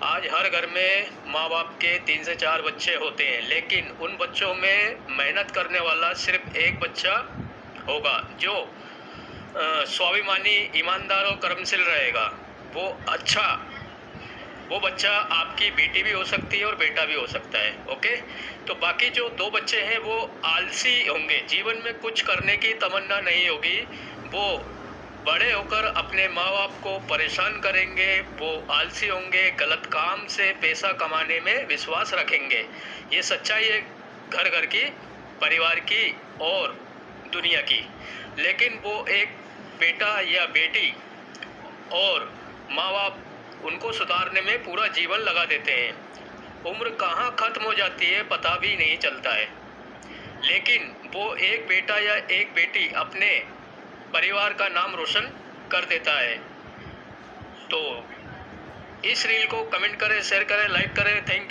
आज हर घर में माँ बाप के 3 से 4 बच्चे होते हैं, लेकिन उन बच्चों में मेहनत करने वाला सिर्फ एक बच्चा होगा जो स्वाभिमानी, ईमानदार और कर्मशील रहेगा। वो अच्छा वो बच्चा आपकी बेटी भी हो सकती है और बेटा भी हो सकता है। ओके, तो बाकी जो 2 बच्चे हैं वो आलसी होंगे, जीवन में कुछ करने की तमन्ना नहीं होगी। वो बड़े होकर अपने माँ बाप को परेशान करेंगे, वो आलसी होंगे, गलत काम से पैसा कमाने में विश्वास रखेंगे। ये सच्चाई है घर घर की, परिवार की और दुनिया की। लेकिन वो एक बेटा या बेटी और माँ बाप उनको सुधारने में पूरा जीवन लगा देते हैं। उम्र कहाँ खत्म हो जाती है पता भी नहीं चलता है, लेकिन वो एक बेटा या एक बेटी अपने परिवार का नाम रोशन कर देता है। तो इस रील को कमेंट करें, शेयर करें, लाइक करें। थैंक